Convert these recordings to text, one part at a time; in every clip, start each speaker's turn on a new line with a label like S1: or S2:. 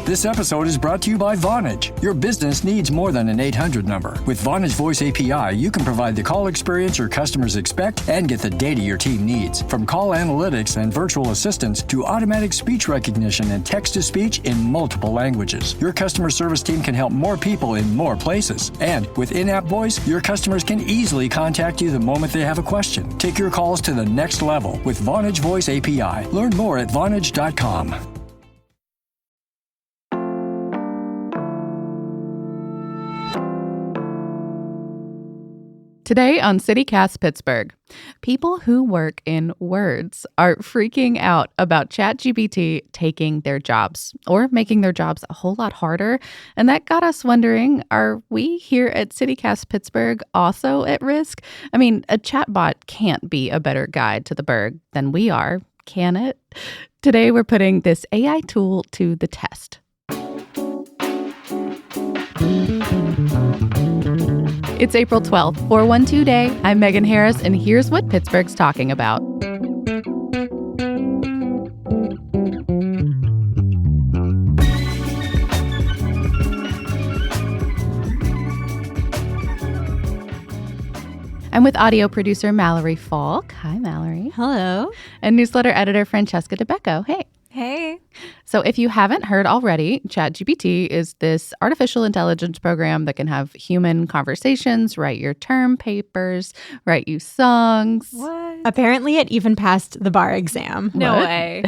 S1: This episode is brought to you by Vonage. Your business needs more than an 800 number. With Vonage Voice API, you can provide the call experience your customers expect and get the data your team needs. From call analytics and virtual assistants to automatic speech recognition and text-to-speech in multiple languages, your customer service team can help more people in more places. And with in-app voice, your customers can easily contact you the moment they have a question. Take your calls to the next level with Vonage Voice API. Learn more at Vonage.com.
S2: Today on City Cast Pittsburgh, people who work in words are freaking out about ChatGPT taking their jobs or making their jobs a whole lot harder. And that got us wondering, are we here at City Cast Pittsburgh also at risk? I mean, a chatbot can't be a better guide to the Burgh than we are, can it? Today, we're putting this AI tool to the test. It's April 12th, 412 Day. I'm Megan Harris, and here's what Pittsburgh's talking about. I'm with audio producer Mallory Falk. Hi, Mallory.
S3: Hello.
S2: And newsletter editor Francesca DeBecco. Hey.
S3: Hey.
S2: So if you haven't heard already, ChatGPT is this artificial intelligence program that can have human conversations, write your term papers, write you songs.
S3: What? Apparently it even passed the bar exam.
S4: No way.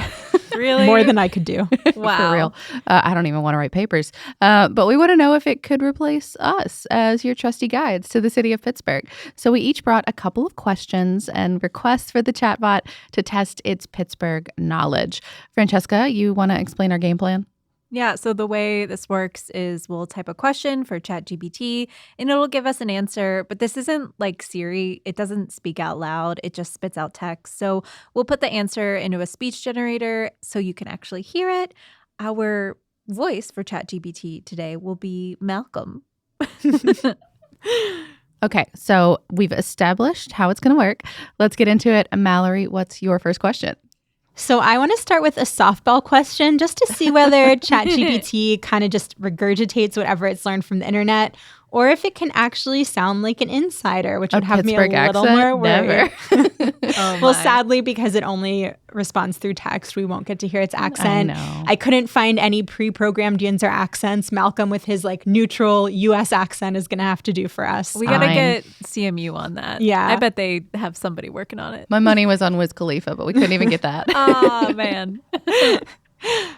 S4: Really?
S3: More than I could do.
S4: Wow.
S2: For real. I don't even want to write papers. But we want to know if it could replace us as your trusty guides to the city of Pittsburgh. So we each brought a couple of questions and requests for the chatbot to test its Pittsburgh knowledge. Francesca, you want to explain our game plan?
S4: Yeah, so the way this works is we'll type a question for ChatGPT and it'll give us an answer, but this isn't like Siri. It doesn't speak out loud. It just spits out text. So we'll put the answer into a speech generator so you can actually hear it. Our voice for ChatGPT today will be Malcolm.
S2: Okay, so we've established how it's going to work. Let's get into it. Mallory, what's your first question?
S3: So I want to start with a softball question just to see whether ChatGPT kind of just regurgitates whatever it's learned from the internet, or if it can actually sound like an insider, which would have
S2: Pittsburgh
S3: me a little
S2: accent?
S3: more worried.
S4: Oh
S3: Well,
S4: my.
S3: sadly, because it only responds through text, we won't get to hear its accent.
S2: I know.
S3: I couldn't find any pre-programmed Yinzer accents. Malcolm with his like neutral U.S. accent is going to have to do for us.
S4: We got to
S2: Fine.
S4: get CMU on that.
S3: Yeah.
S4: I bet they have somebody working on it.
S2: My money was on Wiz Khalifa, but we couldn't even get that.
S4: Oh, man.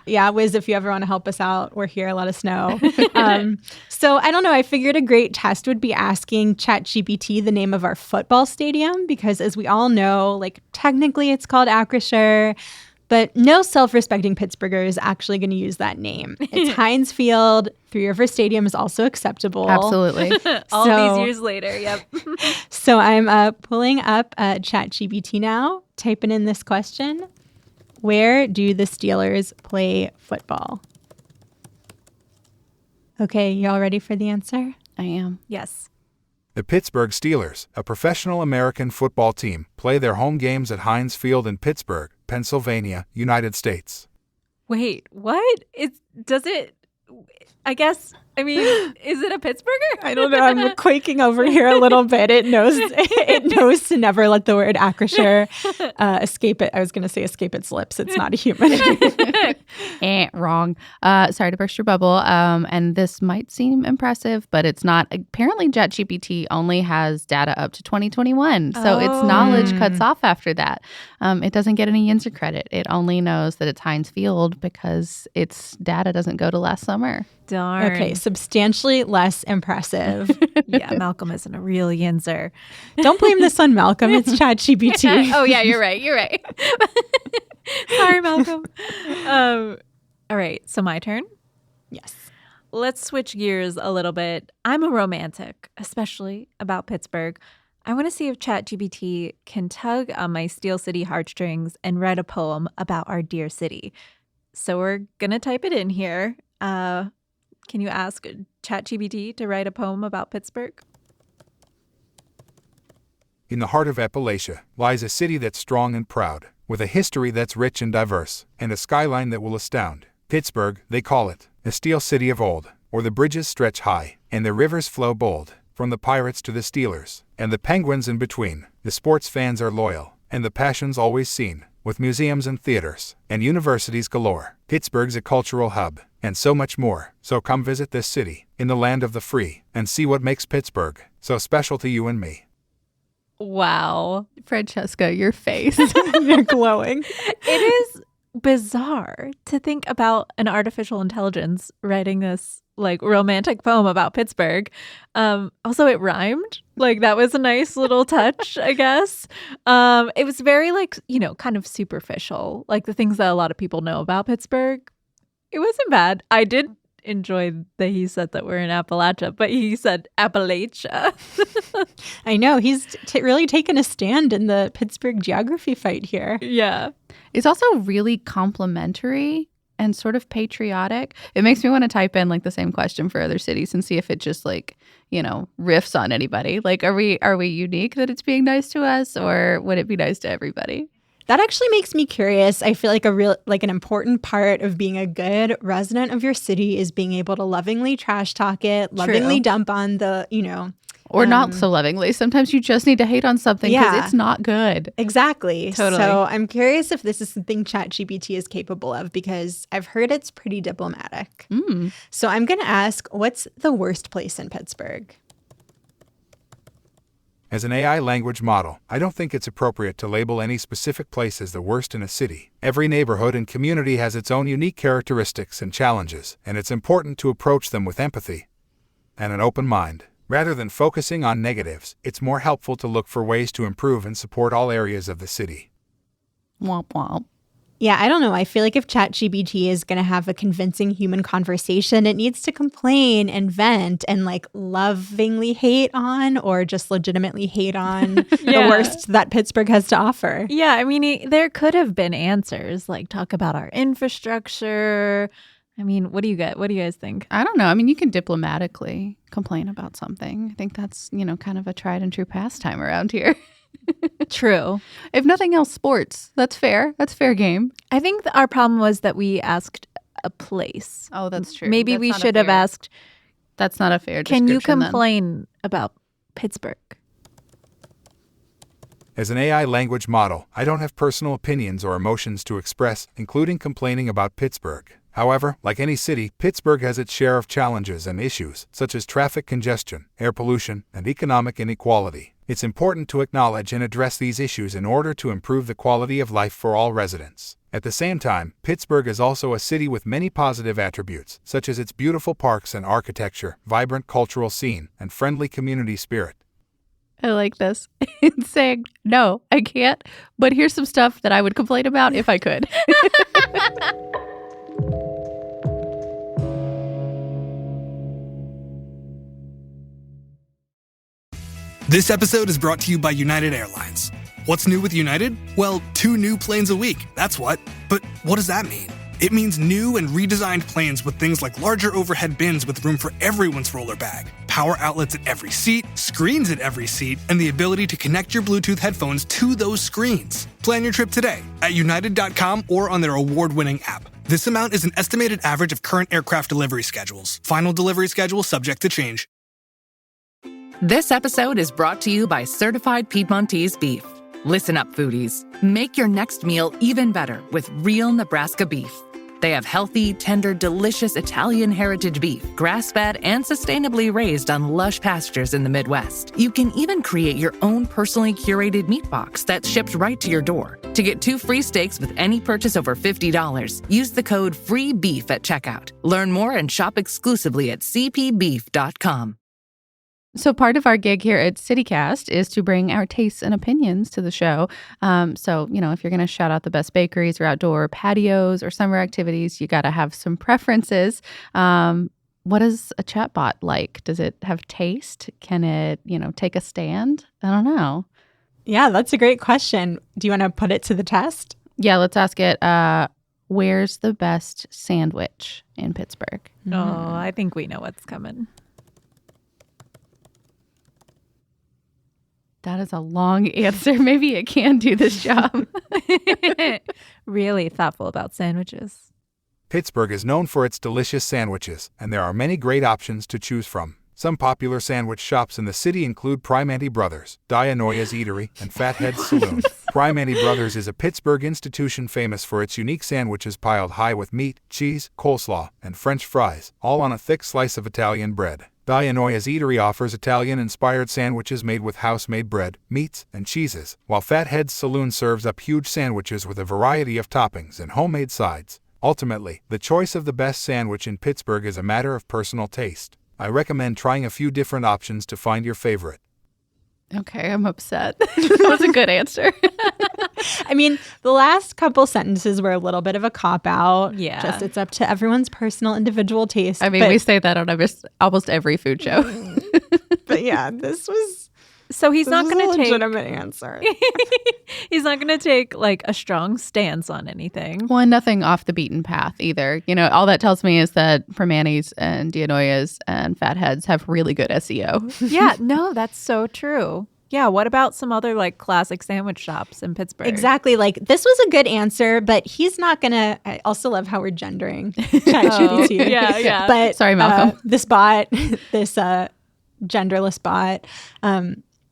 S3: Yeah, Wiz, if you ever want to help us out, we're here. Let us know. So I don't know. I figured a great test would be asking ChatGPT the name of our football stadium, because as we all know, like technically it's called Acrisure, but no self-respecting Pittsburgher is actually going to use that name. It's Heinz Field. Three River Stadium is also acceptable.
S2: Absolutely.
S4: All
S3: So-
S4: these years later. Yep.
S3: So I'm pulling up ChatGPT now, typing in this question. Where do the Steelers play football? Okay, y'all ready for the answer?
S2: I am.
S4: Yes.
S5: The Pittsburgh Steelers, a professional American football team, play their home games at Heinz Field in Pittsburgh, Pennsylvania, United States.
S4: Wait, what? I guess, I mean, is it a Pittsburgher?
S3: I don't know. I'm quaking over here a little bit. It knows to never let the word Acrisure escape it. I was going to say escape its lips. It's not a human.
S2: Wrong. Sorry to burst your bubble. And this might seem impressive, but it's not. Apparently, ChatGPT only has data up to 2021. So its knowledge cuts off after that. It doesn't get any Yinzer credit. It only knows that it's Heinz Field because its data doesn't go to last summer.
S4: Darn.
S3: Okay, substantially less impressive.
S4: Yeah, Malcolm isn't a real Yinzer.
S3: Don't blame this on Malcolm. It's ChatGPT.
S4: Oh, yeah, you're right. You're right. Sorry, Malcolm. All right, so my turn.
S3: Yes.
S4: Let's switch gears a little bit. I'm a romantic, especially about Pittsburgh. I want to see if ChatGPT can tug on my Steel City heartstrings and write a poem about our dear city. So we're going to type it in here. Can you ask ChatGPT to write a poem about Pittsburgh?
S5: In the heart of Appalachia lies a city that's strong and proud, with a history that's rich and diverse, and a skyline that will astound. Pittsburgh, they call it, the steel city of old, where the bridges stretch high, and the rivers flow bold, from the Pirates to the Steelers, and the Penguins in between. The sports fans are loyal, and the passion's always seen, with museums and theaters, and universities galore. Pittsburgh's a cultural hub, and so much more. So come visit this city, in the land of the free, and see what makes Pittsburgh so special to you and me.
S4: Wow.
S2: Francesca, your face.
S3: You're glowing.
S4: It is bizarre to think about an artificial intelligence writing this like romantic poem about Pittsburgh. Also, it rhymed. Like, that was a nice little touch, I guess. It was very like, kind of superficial, like the things that a lot of people know about Pittsburgh. It wasn't bad. I did enjoy that he said that we're in Appalachia, but he said Appalachia.
S3: I know. He's really taken a stand in the Pittsburgh geography fight here.
S4: Yeah.
S2: It's also really complimentary and sort of patriotic. It makes me want to type in like the same question for other cities and see if it just like, riffs on anybody. Like, are we unique that it's being nice to us, or would it be nice to everybody?
S3: That actually makes me curious. I feel like an important part of being a good resident of your city is being able to lovingly trash talk it, lovingly dump on the,
S2: Or not so lovingly. Sometimes you just need to hate on something because it's not good.
S3: Exactly.
S2: Totally.
S3: So I'm curious if this is something ChatGPT is capable of, because I've heard it's pretty diplomatic. So I'm going to ask, what's the worst place in Pittsburgh?
S5: As an AI language model, I don't think it's appropriate to label any specific place as the worst in a city. Every neighborhood and community has its own unique characteristics and challenges, and it's important to approach them with empathy and an open mind. Rather than focusing on negatives, it's more helpful to look for ways to improve and support all areas of the city.
S2: Womp womp.
S3: Yeah, I don't know. I feel like if ChatGPT is going to have a convincing human conversation, it needs to complain and vent and like lovingly hate on, or just legitimately hate on the worst that Pittsburgh has to offer.
S4: Yeah, I mean, there could have been answers like talk about our infrastructure. I mean, what do you get? What do you guys think?
S2: I don't know. I mean, you can diplomatically complain about something. I think that's, kind of a tried and true pastime around here.
S4: True.
S2: If nothing else, sports. That's fair. That's fair game.
S4: I think our problem was that we asked a place.
S2: Oh, that's true.
S4: Maybe
S2: That's
S4: we
S2: not a
S4: should have
S2: fair-
S4: asked,
S2: That's not a fair
S4: can you
S2: description then.
S4: complain about Pittsburgh?
S5: As an AI language model, I don't have personal opinions or emotions to express, including complaining about Pittsburgh. However, like any city, Pittsburgh has its share of challenges and issues, such as traffic congestion, air pollution, and economic inequality. It's important to acknowledge and address these issues in order to improve the quality of life for all residents. At the same time, Pittsburgh is also a city with many positive attributes, such as its beautiful parks and architecture, vibrant cultural scene, and friendly community spirit.
S2: I like this. It's saying, no, I can't, but here's some stuff that I would complain about if I could.
S6: This episode is brought to you by United Airlines. What's new with United? Well, 2 new planes a week, that's what. But what does that mean? It means new and redesigned planes with things like larger overhead bins with room for everyone's roller bag, power outlets at every seat, screens at every seat, and the ability to connect your Bluetooth headphones to those screens. Plan your trip today at united.com or on their award-winning app. This amount is an estimated average of current aircraft delivery schedules. Final delivery schedule subject to change.
S7: This episode is brought to you by Certified Piedmontese Beef. Listen up, foodies. Make your next meal even better with real Nebraska beef. They have healthy, tender, delicious Italian heritage beef, grass-fed and sustainably raised on lush pastures in the Midwest. You can even create your own personally curated meat box that's shipped right to your door. To get 2 free steaks with any purchase over $50, use the code FREEBEEF at checkout. Learn more and shop exclusively at cpbeef.com.
S2: So part of our gig here at City Cast is to bring our tastes and opinions to the show. So, if you're going to shout out the best bakeries or outdoor patios or summer activities, you got to have some preferences. What is a chatbot like? Does it have taste? Can it, take a stand? I don't know.
S3: Yeah, that's a great question. Do you want to put it to the test?
S2: Yeah, let's ask it. Where's the best sandwich in Pittsburgh?
S4: Oh, I think we know what's coming.
S2: That is a long answer. Maybe it can do this job.
S4: Really thoughtful about sandwiches.
S5: Pittsburgh is known for its delicious sandwiches, and there are many great options to choose from. Some popular sandwich shops in the city include Primanti Brothers, Dianoia's Eatery, and Fathead's Saloon. Primanti Brothers is a Pittsburgh institution famous for its unique sandwiches piled high with meat, cheese, coleslaw, and French fries, all on a thick slice of Italian bread. Dianoia's Eatery offers Italian-inspired sandwiches made with house-made bread, meats, and cheeses, while Fathead's Saloon serves up huge sandwiches with a variety of toppings and homemade sides. Ultimately, the choice of the best sandwich in Pittsburgh is a matter of personal taste. I recommend trying a few different options to find your favorite.
S2: Okay, I'm upset. That was a good answer.
S3: I mean, the last couple sentences were a little bit of a cop-out.
S4: Yeah.
S3: Just it's up to everyone's personal individual taste.
S2: I mean, we say that on almost every food show.
S3: But yeah, this was
S4: So he's not going
S3: a
S4: to take
S3: legitimate answer.
S4: he's not going to take like a strong stance on anything.
S2: Well, and nothing off the beaten path either. You know, all that tells me is that Primanti's and Dianoia's and Fatheads have really good SEO.
S4: Yeah, no, that's so true. Yeah, what about some other like classic sandwich shops in Pittsburgh?
S3: Exactly. Like this was a good answer, but he's not gonna. I also love how we're gendering ChatGPT.
S4: yeah.
S3: But
S2: Sorry, Malcolm.
S3: this bot, this genderless bot,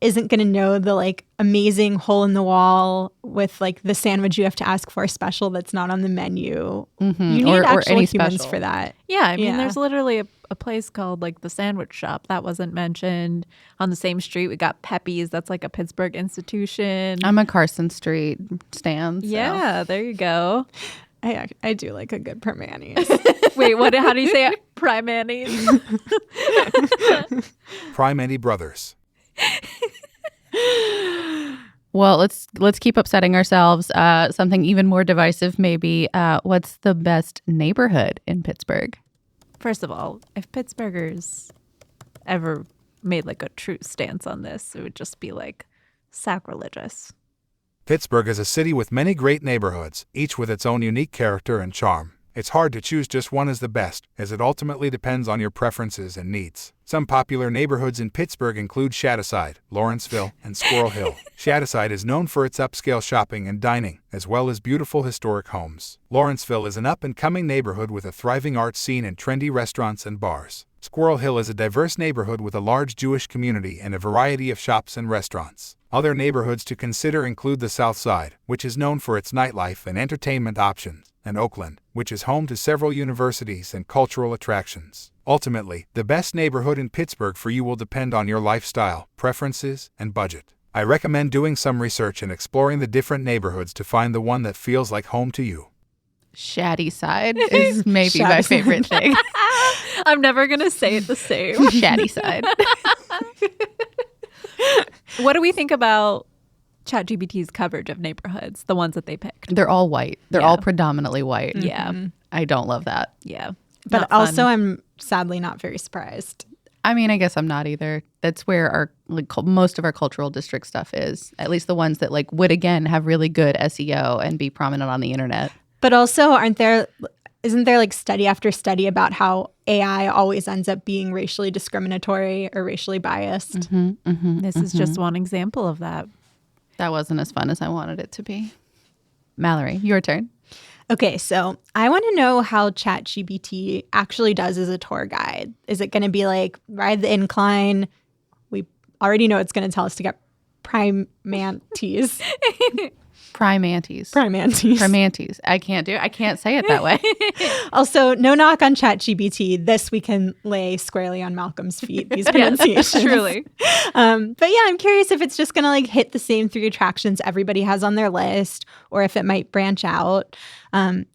S3: isn't gonna know the like amazing hole in the wall with like the sandwich you have to ask for special that's not on the menu.
S2: Mm-hmm.
S3: You need
S2: or
S3: actual
S2: any
S3: humans
S2: special
S3: for that.
S4: Yeah, I mean,
S3: Yeah.
S4: there's literally a place called like the Sandwich Shop that wasn't mentioned. On the same street, we got Pepe's. That's like a Pittsburgh institution.
S2: I'm a Carson Street stan. So.
S4: Yeah, there you go.
S3: I do like a good Primanti's.
S4: Wait, what? How do you say it? Primanti's?
S5: Primanti Brothers.
S2: Well, let's keep upsetting ourselves. Something even more divisive, maybe. What's the best neighborhood in Pittsburgh?
S4: First of all, if Pittsburghers ever made like a true stance on this, it would just be like sacrilegious.
S5: Pittsburgh is a city with many great neighborhoods, each with its own unique character and charm. It's hard to choose just one as the best, as it ultimately depends on your preferences and needs. Some popular neighborhoods in Pittsburgh include Shadyside, Lawrenceville, and Squirrel Hill. Shadyside is known for its upscale shopping and dining, as well as beautiful historic homes. Lawrenceville is an up-and-coming neighborhood with a thriving art scene and trendy restaurants and bars. Squirrel Hill is a diverse neighborhood with a large Jewish community and a variety of shops and restaurants. Other neighborhoods to consider include the South Side, which is known for its nightlife and entertainment options, and Oakland, which is home to several universities and cultural attractions. Ultimately, the best neighborhood in Pittsburgh for you will depend on your lifestyle, preferences, and budget. I recommend doing some research and exploring the different neighborhoods to find the one that feels like home to you.
S2: Shadyside is maybe my favorite thing.
S4: I'm never going to say it the same.
S2: Shadyside.
S4: What do we think about ChatGPT's coverage of neighborhoods, the ones that they picked?
S2: They're all white. They're
S4: Yeah.
S2: all predominantly white.
S4: Yeah.
S2: I don't love that.
S4: Yeah.
S3: But
S4: Not fun.
S3: also, I'm sadly not very surprised.
S2: I mean, I guess I'm not either. That's where our most of our cultural district stuff is. At least the ones that like would again have really good SEO and be prominent on the internet.
S3: But also, isn't there like study after study about how AI always ends up being racially discriminatory or racially biased?
S4: This is just one example of that.
S2: That wasn't as fun as I wanted it to be. Mallory, your turn.
S3: Okay, so I want to know how ChatGPT actually does as a tour guide. Is it going to be like ride the incline? We already know it's going to tell us to get Primanti's.
S2: Primanti's. I can't say it that way.
S3: Also, no knock on ChatGPT. This we can lay squarely on Malcolm's feet, these pronunciations.
S4: Truly.
S3: But yeah, I'm curious if it's just going to like hit the same 3 attractions everybody has on their list or if it might branch out.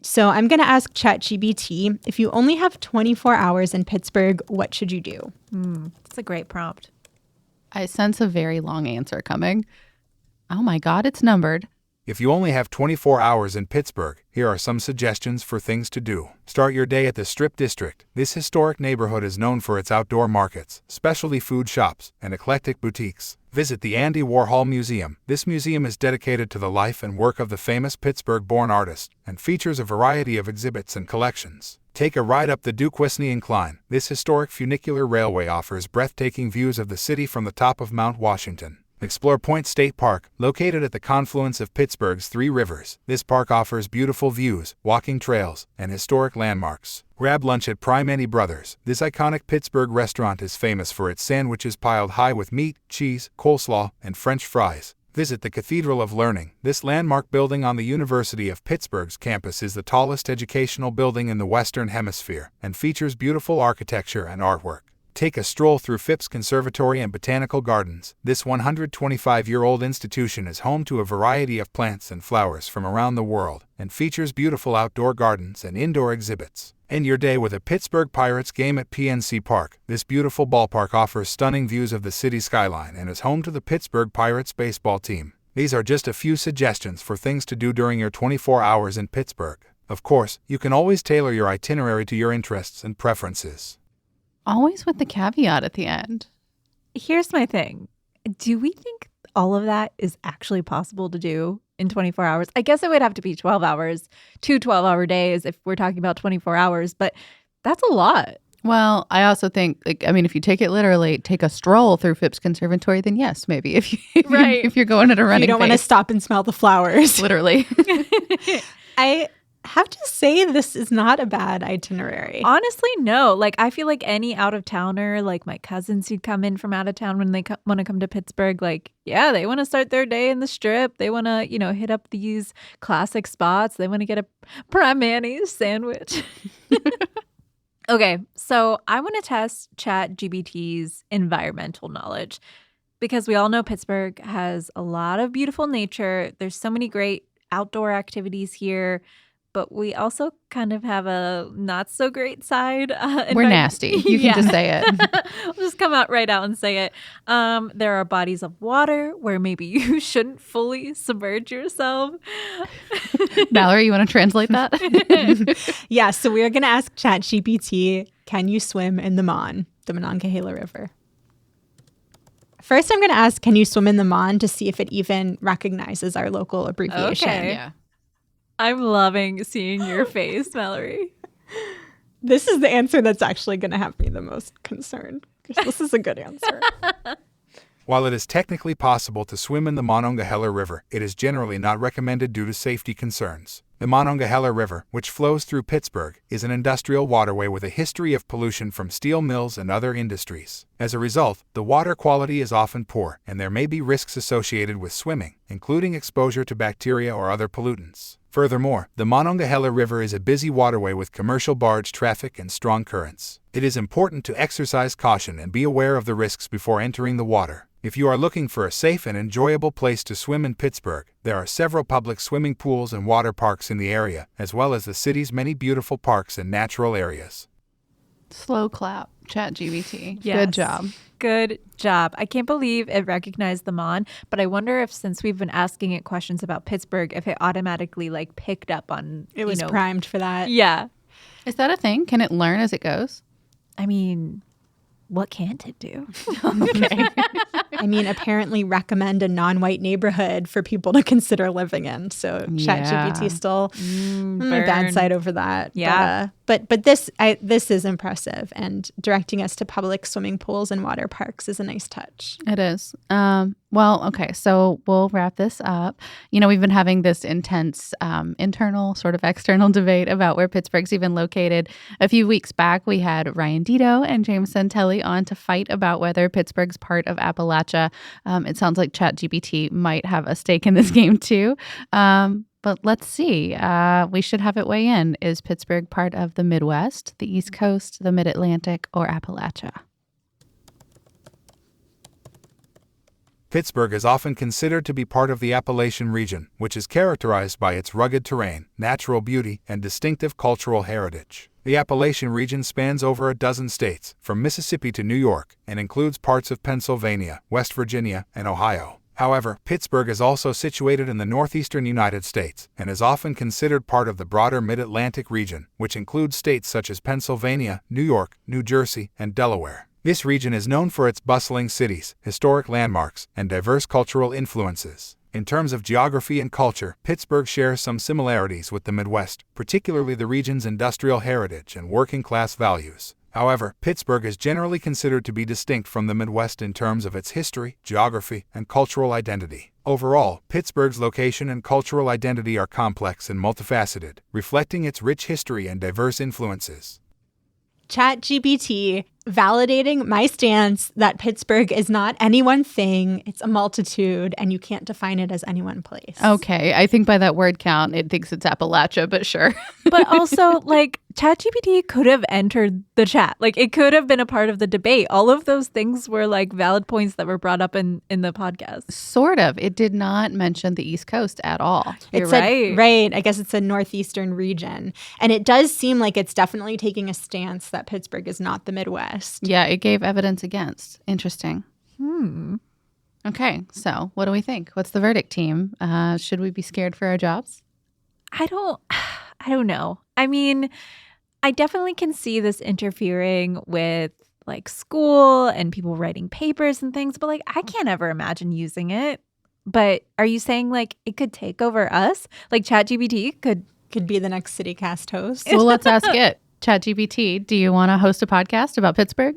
S3: So I'm going to ask ChatGPT, if you only have 24 hours in Pittsburgh, what should you do?
S4: It's a great prompt.
S2: I sense a very long answer coming. Oh my God, it's numbered.
S5: If you only have 24 hours in Pittsburgh, here are some suggestions for things to do. Start your day at the Strip District. This historic neighborhood is known for its outdoor markets, specialty food shops, and eclectic boutiques. Visit the Andy Warhol Museum. This museum is dedicated to the life and work of the famous Pittsburgh-born artist and features a variety of exhibits and collections. Take a ride up the Duquesne Incline. This historic funicular railway offers breathtaking views of the city from the top of Mount Washington. Explore Point State Park, located at the confluence of Pittsburgh's three rivers. This park offers beautiful views, walking trails, and historic landmarks. Grab lunch at Prime Any Brothers. This iconic Pittsburgh restaurant is famous for its sandwiches piled high with meat, cheese, coleslaw, and French fries. Visit the Cathedral of Learning. This landmark building on the University of Pittsburgh's campus is the tallest educational building in the Western Hemisphere and features beautiful architecture and artwork. Take a stroll through Phipps Conservatory and Botanical Gardens. This 125-year-old institution is home to a variety of plants and flowers from around the world and features beautiful outdoor gardens and indoor exhibits. End your day with a Pittsburgh Pirates game at PNC Park. This beautiful ballpark offers stunning views of the city skyline and is home to the Pittsburgh Pirates baseball team. These are just a few suggestions for things to do during your 24 hours in Pittsburgh. Of course, you can always tailor your itinerary to your interests and preferences.
S2: Always with the caveat at the end.
S4: Here's my thing. Do we think all of that is actually possible to do in 24 hours? I guess it would have to be 12 hours, 2 12-hour days if we're talking about 24 hours, but that's a lot.
S2: Well, I also think, if you take it literally, take a stroll through Phipps Conservatory, then yes, maybe. If you're going at a running
S3: you don't want to stop and smell the flowers.
S2: Literally.
S3: I have to say this is not a bad itinerary.
S4: Honestly, no. I feel like any out-of-towner, like my cousins who'd come in from out of town when they want to come to Pittsburgh, they want to start their day in the Strip. They want to, hit up these classic spots. They want to get a prime mayonnaise sandwich. Okay, so I want to test ChatGPT's environmental knowledge because we all know Pittsburgh has a lot of beautiful nature. There's so many great outdoor activities here. But we also kind of have a not so great side.
S2: We're nasty. You can just say it.
S4: We'll just come out right out and say it. There are bodies of water where maybe you shouldn't fully submerge yourself.
S2: Mallory, you want to translate that?
S3: Yeah, so we're going to ask ChatGPT, can you swim in the Monongahela River? First, I'm going to ask, can you swim in the Mon to see if it even recognizes our local abbreviation.
S4: Okay.
S2: Yeah.
S4: I'm loving seeing your face, Mallory.
S3: This is the answer that's actually going to have me the most concerned, because this is a good answer.
S5: While it is technically possible to swim in the Monongahela River, it is generally not recommended due to safety concerns. The Monongahela River, which flows through Pittsburgh, is an industrial waterway with a history of pollution from steel mills and other industries. As a result, the water quality is often poor, and there may be risks associated with swimming, including exposure to bacteria or other pollutants. Furthermore, the Monongahela River is a busy waterway with commercial barge traffic and strong currents. It is important to exercise caution and be aware of the risks before entering the water. If you are looking for a safe and enjoyable place to swim in Pittsburgh, there are several public swimming pools and water parks in the area, as well as the city's many beautiful parks and natural areas.
S2: Slow clap, ChatGPT.
S4: Yes.
S2: Good job.
S4: Good job. I can't believe it recognized the Mon, but I wonder if since we've been asking it questions about Pittsburgh, if it automatically picked up on,
S3: It was primed for that.
S4: Yeah.
S2: Is that a thing? Can it learn as it goes?
S4: I mean, what can't it do?
S2: Okay.
S3: Apparently recommend a non-white neighborhood for people to consider living in. So
S2: Yeah.
S3: ChatGPT still on the
S4: burn.
S3: bad side over that.
S4: Yeah.
S3: But this is impressive, and directing us to public swimming pools and water parks is a nice touch.
S2: It is. Well, okay, so we'll wrap this up. We've been having this intense internal, sort of external debate about where Pittsburgh's even located. A few weeks back, we had Ryan Dito and James Santelli on to fight about whether Pittsburgh's part of Appalachia. It sounds like ChatGPT might have a stake in this game too. But let's see. We should have it weigh in. Is Pittsburgh part of the Midwest, the East Coast, the Mid-Atlantic, or Appalachia?
S5: Pittsburgh is often considered to be part of the Appalachian region, which is characterized by its rugged terrain, natural beauty, and distinctive cultural heritage. The Appalachian region spans over a dozen states, from Mississippi to New York, and includes parts of Pennsylvania, West Virginia, and Ohio. However, Pittsburgh is also situated in the northeastern United States and is often considered part of the broader Mid-Atlantic region, which includes states such as Pennsylvania, New York, New Jersey, and Delaware. This region is known for its bustling cities, historic landmarks, and diverse cultural influences. In terms of geography and culture, Pittsburgh shares some similarities with the Midwest, particularly the region's industrial heritage and working-class values. However, Pittsburgh is generally considered to be distinct from the Midwest in terms of its history, geography, and cultural identity. Overall, Pittsburgh's location and cultural identity are complex and multifaceted, reflecting its rich history and diverse influences.
S3: ChatGPT validating my stance that Pittsburgh is not any one thing, it's a multitude, and you can't define it as any one place.
S2: Okay, I think by that word count, it thinks it's Appalachia, but sure.
S4: But also, ChatGPT could have entered the chat. It could have been a part of the debate. All of those things were, valid points that were brought up in the podcast.
S2: Sort of. It did not mention the East Coast at all.
S4: You're right.
S3: Right. I guess it's a northeastern region. And it does seem like it's definitely taking a stance that Pittsburgh is not the Midwest.
S2: Yeah, it gave evidence against. Interesting. Okay, so what do we think? What's the verdict, team? Should we be scared for our jobs?
S4: I don't know. I mean, I definitely can see this interfering with school and people writing papers and things, but I can't ever imagine using it. But are you saying it could take over us? ChatGPT
S3: Could be the next City Cast host.
S2: Well, let's ask it. ChatGPT, do you want to host a podcast about Pittsburgh?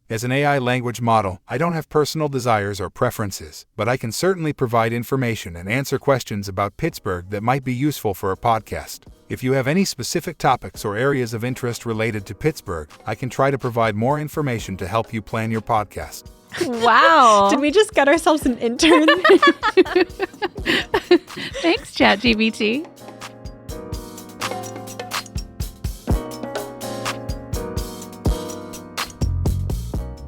S5: As an AI language model, I don't have personal desires or preferences, but I can certainly provide information and answer questions about Pittsburgh that might be useful for a podcast. If you have any specific topics or areas of interest related to Pittsburgh, I can try to provide more information to help you plan your podcast.
S4: Wow.
S3: Did we just get ourselves an intern?
S2: Thanks, ChatGPT.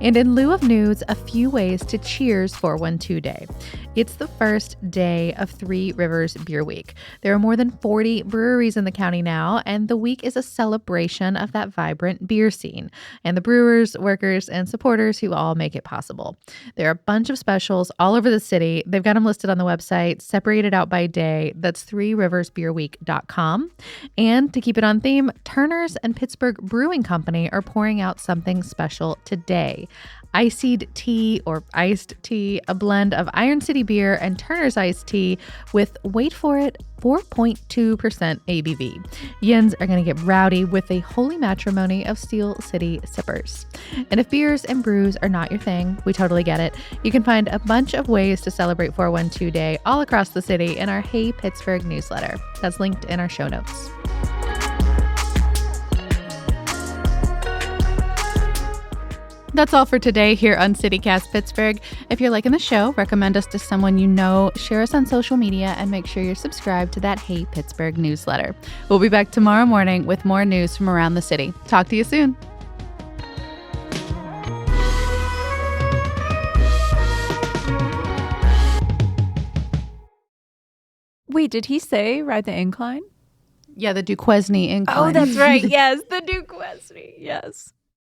S2: And in lieu of news, a few ways to cheers 412 Day. It's the first day of Three Rivers Beer Week. There are more than 40 breweries in the county now, and the week is a celebration of that vibrant beer scene and the brewers, workers, and supporters who all make it possible. There are a bunch of specials all over the city. They've got them listed on the website, separated out by day. That's threeriversbeerweek.com. And to keep it on theme, Turner's and Pittsburgh Brewing Company are pouring out something special today. Iced tea or iced tea, a blend of Iron City beer and Turner's iced tea with, wait for it, 4.2% ABV. Yins are going to get rowdy with a holy matrimony of Steel City sippers. And if beers and brews are not your thing, we totally get it. You can find a bunch of ways to celebrate 412 Day all across the city in our Hey Pittsburgh newsletter. That's linked in our show notes. That's all for today here on City Cast Pittsburgh. If you're liking the show, recommend us to someone you know, share us on social media, and make sure you're subscribed to that Hey Pittsburgh newsletter. We'll be back tomorrow morning with more news from around the city. Talk to you soon.
S4: Wait, did he say ride the incline?
S2: Yeah, the Duquesne incline.
S4: Oh, that's right. Yes, the Duquesne. Yes.